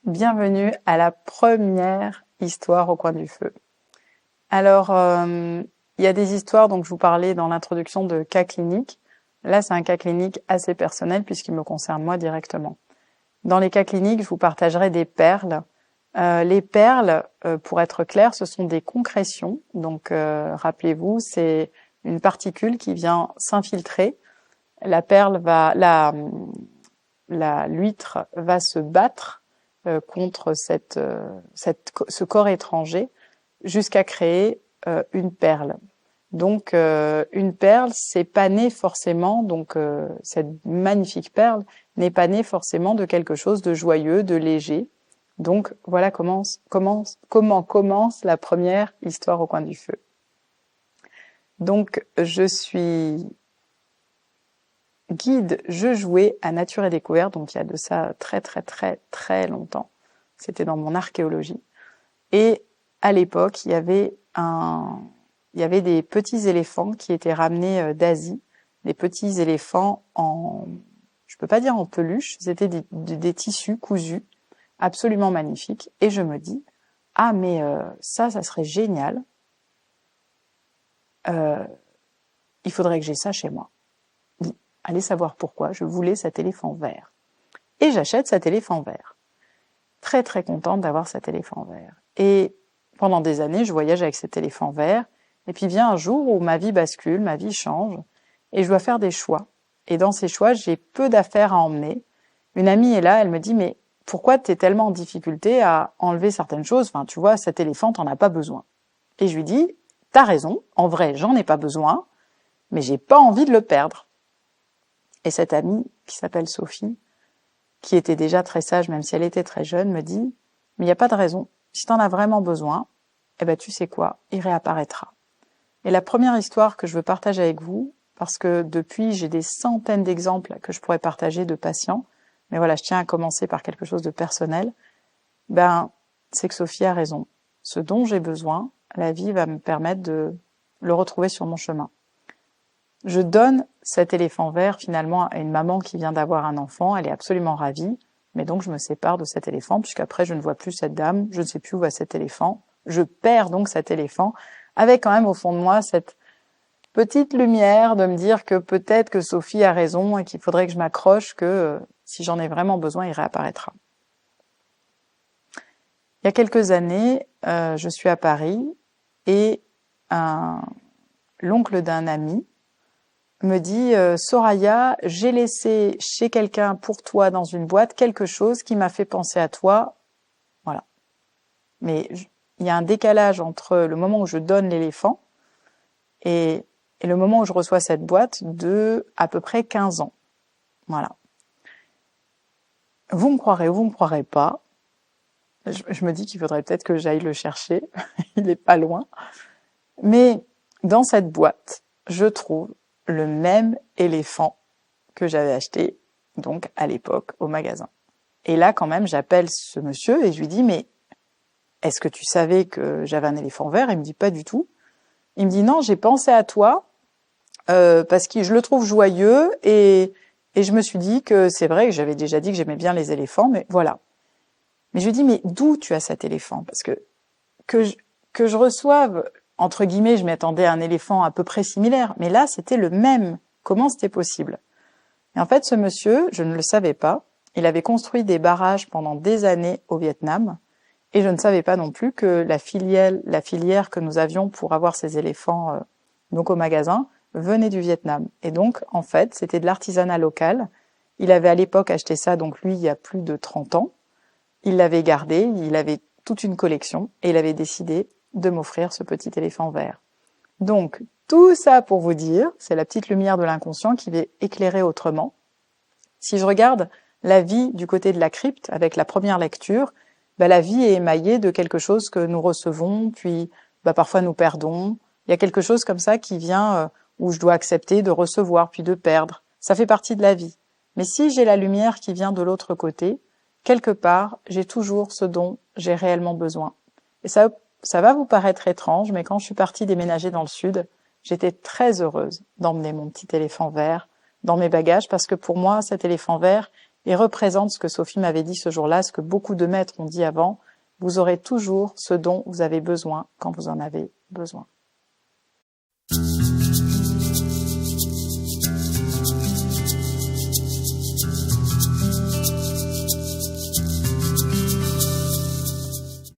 Bienvenue à la première histoire au coin du feu. Alors, il y a des histoires dont je vous parlais dans l'introduction de cas cliniques. Là, c'est un cas clinique assez personnel puisqu'il me concerne moi directement. Dans les cas cliniques, je vous partagerai des perles. Les perles, pour être clair, ce sont des concrétions. Donc, rappelez-vous, c'est une particule qui vient s'infiltrer. La perle l'huître va se battre contre ce corps étranger jusqu'à créer une perle. Donc une perle, c'est pas né forcément, donc cette magnifique perle n'est pas née forcément de quelque chose de joyeux, de léger. Donc voilà comment commence la première histoire au coin du feu. Donc je suis guide jeu joué à Nature et Découverte, donc il y a de ça très longtemps. C'était dans mon archéologie. Et à l'époque, il y avait des petits éléphants qui étaient ramenés d'Asie, des petits éléphants je peux pas dire en peluche, c'était des tissus cousus, absolument magnifiques. Et je me dis, ah mais ça serait génial. Il faudrait que j'ai ça chez moi. Allez savoir pourquoi, je voulais cet éléphant vert. Et j'achète cet éléphant vert. Très contente d'avoir cet éléphant vert. Et pendant des années, je voyage avec cet éléphant vert. Et puis vient un jour où ma vie bascule, ma vie change. Et je dois faire des choix. Et dans ces choix, j'ai peu d'affaires à emmener. Une amie est là, elle me dit, mais pourquoi t'es tellement en difficulté à enlever certaines choses? Enfin, tu vois, cet éléphant, t'en as pas besoin. Et je lui dis, t'as raison, en vrai, j'en ai pas besoin, mais j'ai pas envie de le perdre. Et cette amie, qui s'appelle Sophie, qui était déjà très sage, même si elle était très jeune, me dit, mais il n'y a pas de raison. Si t'en as vraiment besoin, eh ben, tu sais quoi, il réapparaîtra. Et la première histoire que je veux partager avec vous, parce que depuis, j'ai des centaines d'exemples que je pourrais partager de patients, mais voilà, je tiens à commencer par quelque chose de personnel, c'est que Sophie a raison. Ce dont j'ai besoin, la vie va me permettre de le retrouver sur mon chemin. Je donne cet éléphant vert finalement à une maman qui vient d'avoir un enfant, elle est absolument ravie, mais donc je me sépare de cet éléphant, puisqu'après je ne vois plus cette dame, je ne sais plus où va cet éléphant, je perds donc cet éléphant, avec quand même au fond de moi cette petite lumière de me dire que peut-être que Sophie a raison et qu'il faudrait que je m'accroche, que si j'en ai vraiment besoin, il réapparaîtra. Il y a quelques années, je suis à Paris et l'oncle d'un ami me dit Soraya, j'ai laissé chez quelqu'un pour toi dans une boîte quelque chose qui m'a fait penser à toi. Voilà. Mais il y a un décalage entre le moment où je donne l'éléphant et le moment où je reçois cette boîte de à peu près 15 ans. Voilà. Vous me croirez ou vous me croirez pas. Je me dis qu'il faudrait peut-être que j'aille le chercher. Il est pas loin. Mais dans cette boîte, je trouve le même éléphant que j'avais acheté, donc, à l'époque, au magasin. Et là, quand même, j'appelle ce monsieur et je lui dis, mais est-ce que tu savais que j'avais un éléphant vert? Il me dit, pas du tout. Il me dit, non, j'ai pensé à toi, parce que je le trouve joyeux et je me suis dit que c'est vrai que j'avais déjà dit que j'aimais bien les éléphants, mais voilà. Mais je lui dis, mais d'où tu as cet éléphant? Parce que je reçoive, entre guillemets, je m'attendais à un éléphant à peu près similaire, mais là, c'était le même. Comment c'était possible? Et en fait, ce monsieur, je ne le savais pas, il avait construit des barrages pendant des années au Vietnam, et je ne savais pas non plus que la filière que nous avions pour avoir ces éléphants donc au magasin venait du Vietnam. Et donc, en fait, c'était de l'artisanat local. Il avait à l'époque acheté ça, donc lui, il y a plus de 30 ans. Il l'avait gardé, il avait toute une collection, et il avait décidé de m'offrir ce petit éléphant vert. Donc, tout ça pour vous dire, c'est la petite lumière de l'inconscient qui va éclairer autrement. Si je regarde la vie du côté de la crypte, avec la première lecture, la vie est émaillée de quelque chose que nous recevons, puis parfois nous perdons. Il y a quelque chose comme ça qui vient où je dois accepter de recevoir, puis de perdre. Ça fait partie de la vie. Mais si j'ai la lumière qui vient de l'autre côté, quelque part, j'ai toujours ce dont j'ai réellement besoin. Et ça va vous paraître étrange, mais quand je suis partie déménager dans le sud, j'étais très heureuse d'emmener mon petit éléphant vert dans mes bagages parce que pour moi, cet éléphant vert, et représente ce que Sophie m'avait dit ce jour-là, ce que beaucoup de maîtres ont dit avant, vous aurez toujours ce dont vous avez besoin quand vous en avez besoin.